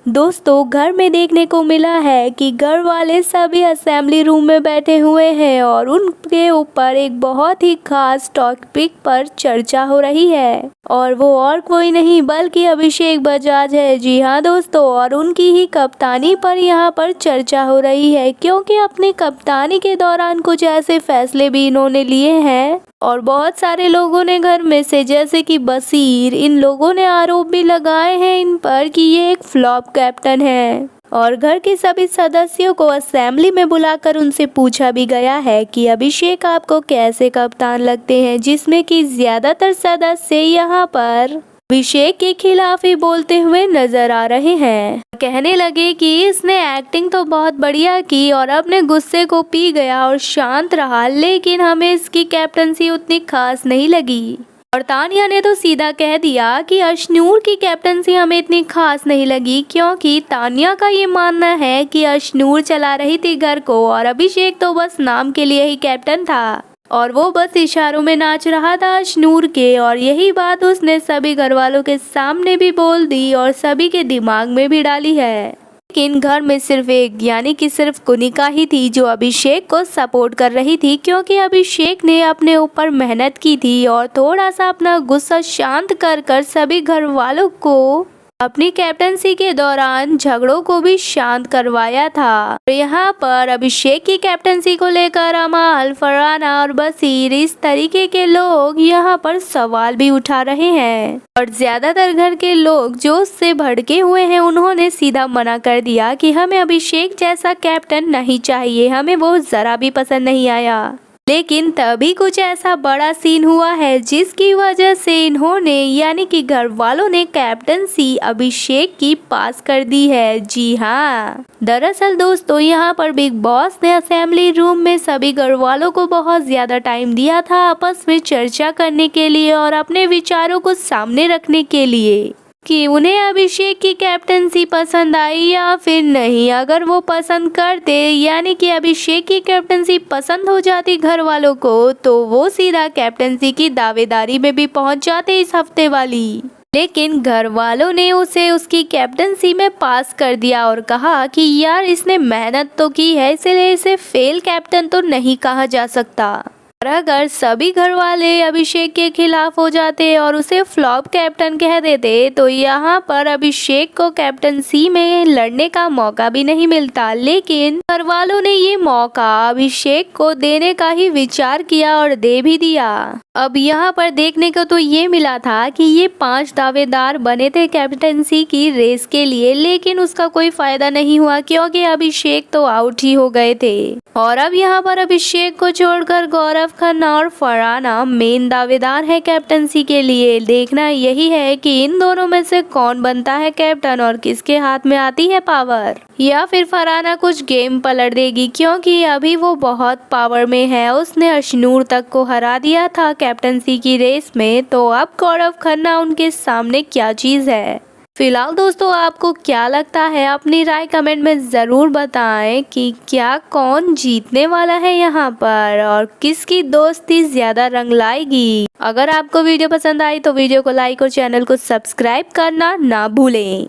दोस्तों घर में देखने को मिला है कि घर वाले सभी असेंबली रूम में बैठे हुए हैं और उनके ऊपर एक बहुत ही खास टॉपिक पर चर्चा हो रही है और वो और कोई नहीं बल्कि अभिषेक बजाज है। जी हाँ दोस्तों, और उनकी ही कप्तानी पर यहाँ पर चर्चा हो रही है क्योंकि अपनी कप्तानी के दौरान कुछ ऐसे फैसले भी इन्होंने लिए हैं और बहुत सारे लोगों ने घर में से जैसे कि बसीर, इन लोगों ने आरोप भी लगाए हैं इन पर कि ये एक फ्लॉप कैप्टन है। और घर के सभी सदस्यों को असेंबली में बुलाकर उनसे पूछा भी गया है कि अभिषेक आपको कैसे कप्तान लगते हैं, जिसमें कि ज्यादातर सदस्य यहाँ पर अभिषेक के खिलाफ ही बोलते हुए नजर आ रहे हैं। कहने लगे कि इसने एक्टिंग तो बहुत बढ़िया की और अपने गुस्से को पी गया और शांत रहा, लेकिन हमें इसकी कैप्टनसी उतनी खास नहीं लगी। और तानिया ने तो सीधा कह दिया कि अशनूर की कैप्टनसी हमें इतनी खास नहीं लगी क्योंकि तानिया का ये मानना है कि अशनूर चला रही थी घर को और अभिषेक तो बस नाम के लिए ही कैप्टन था और वो बस इशारों में नाच रहा था अशनूर के। और यही बात उसने सभी घर वालों के सामने भी बोल दी और सभी के दिमाग में भी डाली है। लेकिन घर में सिर्फ एक यानी कि सिर्फ कुनिका ही थी जो अभिषेक को सपोर्ट कर रही थी क्योंकि अभिषेक ने अपने ऊपर मेहनत की थी और थोड़ा सा अपना गुस्सा शांत कर सभी घर वालों को अपनी कैप्टनसी के दौरान झगड़ों को भी शांत करवाया था। यहाँ पर अभिषेक की कैप्टनसी को लेकर अमाल, फरहाना और बसीर इस तरीके के लोग यहाँ पर सवाल भी उठा रहे हैं और ज्यादातर घर के लोग जो उससे भड़के हुए हैं उन्होंने सीधा मना कर दिया कि हमें अभिषेक जैसा कैप्टन नहीं चाहिए, हमें वो जरा भी पसंद नहीं आया। लेकिन तभी कुछ ऐसा बड़ा सीन हुआ है जिसकी वजह से इन्होंने यानी कि घर वालों ने कैप्टनसी अभिषेक की पास कर दी है। जी हाँ, दरअसल दोस्तों यहाँ पर बिग बॉस ने असेंबली रूम में सभी घर वालों को बहुत ज्यादा टाइम दिया था आपस में चर्चा करने के लिए और अपने विचारों को सामने रखने के लिए कि उन्हें अभिषेक की कैप्टनसी पसंद आई या फिर नहीं। अगर वो पसंद करते यानी कि अभिषेक की कैप्टनसी पसंद हो जाती घर वालों को तो वो सीधा कैप्टनसी की दावेदारी में भी पहुंच जाते इस हफ्ते वाली। लेकिन घर वालों ने उसे उसकी कैप्टनसी में पास कर दिया और कहा कि यार इसने मेहनत तो की है इसलिए इसे फेल कैप्टन तो नहीं कहा जा सकता। अगर सभी घर वाले अभिषेक के खिलाफ हो जाते और उसे फ्लॉप कैप्टन कह देते तो यहाँ पर अभिषेक को कैप्टनसी में लड़ने का मौका भी नहीं मिलता। लेकिन घर वालों ने ये मौका अभिषेक को देने का ही विचार किया और दे भी दिया। अब यहाँ पर देखने को तो ये मिला था कि ये 5 दावेदार बने थे कैप्टनसी की रेस के लिए, लेकिन उसका कोई फायदा नहीं हुआ क्योंकि अभिषेक तो आउट ही हो गए थे। और अब यहाँ पर अभिषेक को छोड़कर गौरव खन्ना और फरहाना मेन दावेदार है कैप्टनसी के लिए। देखना यही है कि इन दोनों में से कौन बनता है कैप्टन और किसके हाथ में आती है पावर, या फिर फरहाना कुछ गेम पलट देगी क्योंकि अभी वो बहुत पावर में है। उसने अशनूर तक को हरा दिया था कैप्टनसी की रेस में, तो अब गौरव खन्ना उनके सामने क्या चीज है। फिलहाल दोस्तों आपको क्या लगता है, अपनी राय कमेंट में ज़रूर बताएं कि क्या कौन जीतने वाला है यहाँ पर और किसकी दोस्ती ज़्यादा रंग लाएगी। अगर आपको वीडियो पसंद आई तो वीडियो को लाइक और चैनल को सब्सक्राइब करना ना भूलें।